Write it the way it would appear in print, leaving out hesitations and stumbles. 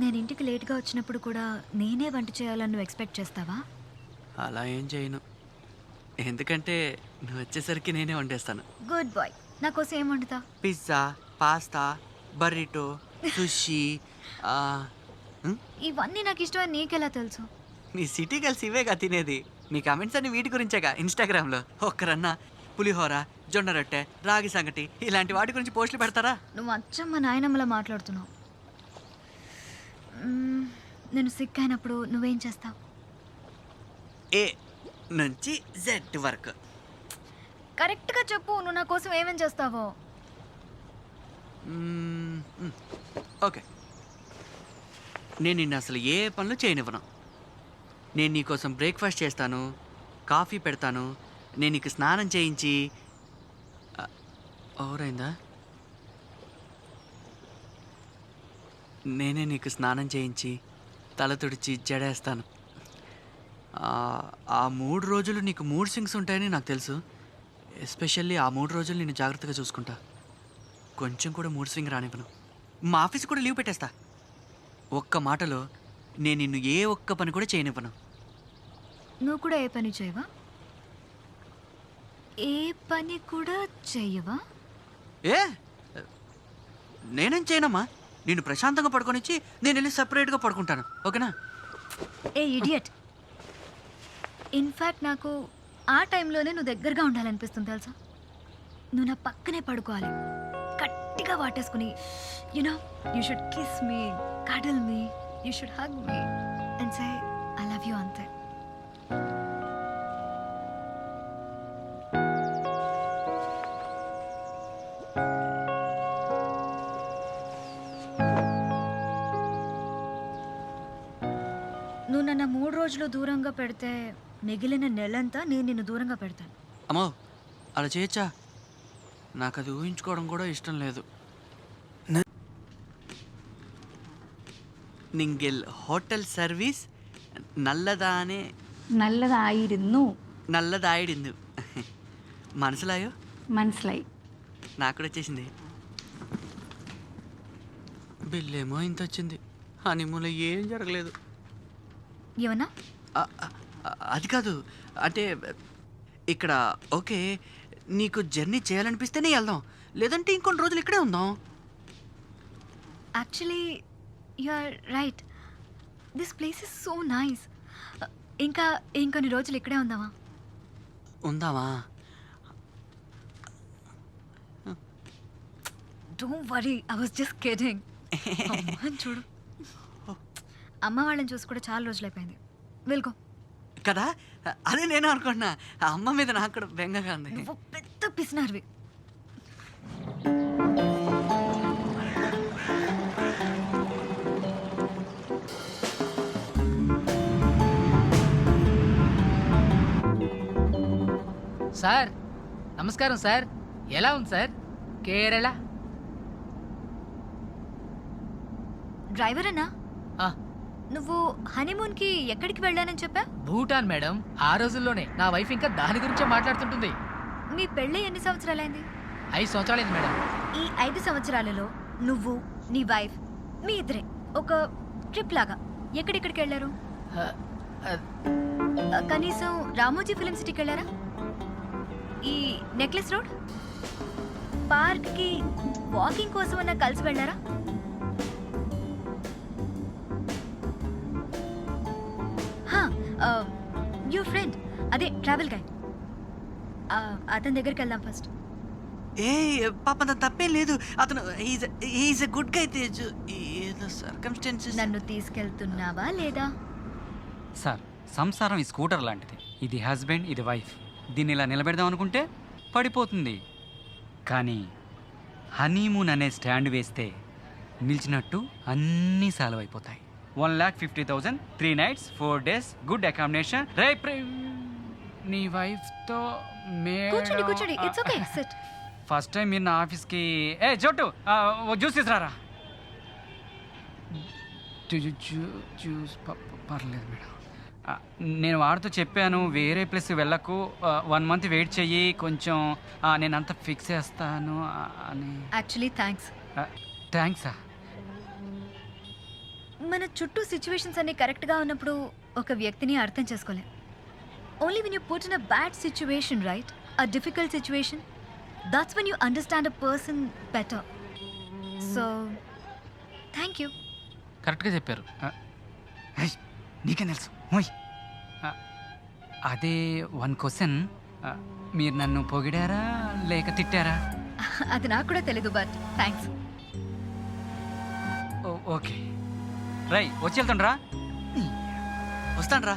నేను ఇంటికి లేట్గా వచ్చినప్పుడు కూడా నేనే వంట చేయాలని నువ్వు ఎక్స్పెక్ట్ చేస్తావా? అలా ఏం చేయను, ఎందుకంటే నువ్వు వచ్చేసరికి నేనే వండేస్తాను. Good bye. నా కోసం ఏం వండుతా? Pizza, pasta, burrito, sushi. ఇవన్నీ నాకు ఇష్టమని నీకెలా తెలుసు? నీ సిటీ కలిసి ఇవేగా తినేది. నీ కామెంట్స్ అన్ని వీటి గురించేగా ఇన్స్టాగ్రామ్లో. ఒక్కరన్నా పులిహోర, జొన్న రొట్టె, రాగి సంగటి ఇలాంటి వాటి గురించి పోస్టులు పెడతారా? నువ్వు అచ్చం మా నాయనమ్మలా మాట్లాడుతున్నావు. నేను సిక్ అయినప్పుడు నువ్వేం చేస్తావు? ఏ నుంచి జెడ్ వరకు కరెక్ట్గా చెప్పు, నువ్వు నా కోసం ఏమేం చేస్తావో. ఓకే, నేను నిన్ను అసలు ఏ పనులు చేయనివ్వను. నేను నీకోసం బ్రేక్ఫాస్ట్ చేస్తాను, కాఫీ పెడతాను, నేను నీకు స్నానం చేయించి ఓరైందా నేనే నీకు స్నానం చేయించి తల తుడిచి జడేస్తాను. ఆ 3 రోజులు నీకు మూడ్ స్వింగ్స్ ఉంటాయని నాకు తెలుసు. ఎస్పెషల్లీ ఆ 3 రోజులు నేను జాగ్రత్తగా చూసుకుంటా. కొంచెం కూడా మూడ్ స్వింగ్ రానివ్వను. మా ఆఫీస్ కూడా లీవ్ పెట్టేస్తా. ఒక్క మాటలో నేను నిన్ను ఏ ఒక్క పని కూడా చేయనివ్వను. నువ్వు కూడా ఏ పని చేయవా? ఏ పని కూడా చెయ్యవా? ఏ నేనేం చేయనమ్మా. నేను ప్రశాంతంగా పడుకొనిచ్చి నేను వెళ్ళి సపరేట్గా పడుకుంటాను. ఓకేనా? ఏ ఇడియట్. ఇన్ఫ్యాక్ట్ నాకు ఆ టైంలోనే నువ్వు దగ్గరగా ఉండాలనిపిస్తుంది తెలుసా. నువ్వు నా పక్కనే పడుకోవాలి, గట్టిగా వాటేసుకుని. You know you should kiss me, cuddle me, you should hug me and say I love you అంతే. నువ్వు నన్ను 3 రోజులు దూరంగా పెడితే మిగిలిన నెలంతా నేను నిన్ను దూరంగా పెడతాను. అమ్మో అలా చేయొచ్చా? నాకు అది ఊహించుకోవడం కూడా ఇష్టం లేదు. നിങ്ങൾ ഹോട്ടൽ സർവീസ് നല്ലതായിരുന്നു. നല്ലതായിരുന്നു. മനസ്സിലായോ? മനസ്സിലായി. నాకు కూడా వచ్చేసింది. బిల్లేమో ఇంత వచ్చింది. హనీమూన్లో ఏం జరగలేదు. ఏమన్నా? అది కాదు, అంటే ఇక్కడ ఓకే, నీకు జర్నీ చేయాలనిపిస్తేనే వెళ్దాం, లేదంటే ఇంకొన్ని రోజులు ఇక్కడే ఉందాం. Actually you are right. This place is so nice. ఇంకా ఇంకొన్ని రోజులు ఇక్కడే ఉందామా? ఉందామా? Don't worry, I was just kidding. చూడు, అమ్మ వాళ్ళని చూసి కూడా చాలా రోజులు అయిపోయింది. వెల్కో కదా, అదే నేను అనుకుంటున్నా. ఆ అమ్మ మీద నాకు కూడా బెంగగా ఉంది. నువ్వు పెద్ద పిసినారివి. సార్ నమస్కారం సార్, ఎలా ఉంది సార్ కేరళ? డ్రైవర్ అన్నా, ఆ, నువ్వు హనీమూన్కి ఎక్కడికి వెళ్ళానని చెప్పా? భూటాన్ మేడం. ఆ రోజుల్లోనే నా వైఫ్ ఇంకా దాని గురించే మాట్లాడుతుంటుంది. మీ పెళ్ళి ఎన్ని సంవత్సరాలైంది? 5 సంవత్సరాలైంది మేడం. ఈ 5 సంవత్సరాలలో నువ్వు, నీ వైఫ్, మీ ఇద్దరే ఒక ట్రిప్ లాగా ఎక్కడెక్కడికి వెళ్ళారు? ఆ, ఆ, కనీసం రామోజీ ఫిలిం సిటీకి వెళ్ళారా? ఈ నెక్లెస్ రోడ్, పార్క్కి వాకింగ్ కోసం అన్నా కలిసి వెళ్ళారా? యువర్ ఫ్రెండ్, అదే ట్రావెల్ గైడ్, అతని దగ్గరికి వెళ్దాం ఫస్ట్. ఏ పాప, అంత తప్పేం లేదు. అతను is a good guy Teju. ఏదో సర్కమ్స్టెన్సెస్. నన్ను తీసుకెళ్తున్నావా లేదా? సార్, సంసారం ఈ స్కూటర్ లాంటిది. ఇది హస్బెండ్, ఇది వైఫ్. దీన్ని ఇలా నిలబెడదాం అనుకుంటే పడిపోతుంది. కానీ హనీమూన్ అనే స్టాండ్ వేస్తే నిలిచినట్టు అన్నీ సాల్వ్ అయిపోతాయి. 1,50,000, 3 nights, 4 days, గుడ్ అకామిడేషన్. నీ వైఫ్తో కూర్చోండి కూర్చోండి, it's okay, SIT. First time మీరు నా ఆఫీస్కి జోటు జ్యూస్ తీసుకురారా. జ్యూస్ పర్లేదు మేడం. నేను వాడితో చెప్పాను వేరే ప్లేస్ వెళ్ళకు 1 మంత్ వెయిట్ చెయ్యి కొంచెం నేనంతా ఫిక్స్ చేస్తాను అని. Actually thanks. థ్యాంక్సా? మన చుట్టూ సిచ్యువేషన్స్ అన్ని కరెక్ట్గా ఉన్నప్పుడు ఒక వ్యక్తిని అర్థం చేసుకోలేం. Only when you put in a bad situation, right, a difficult situation, that's when you understand a person better. So thank you. కరెక్ట్గా చెప్పారు. నీకే తెలుసు మోయ్. అదే 1 క్వశ్చన్, మీరు నన్ను పొగిడారా లేక తిట్టారా? అది నాకు కూడా తెలీదు, బట్ థ్యాంక్స్. ఓకే రై వచ్చి వెళ్తుండ్రా. వస్తాను రా.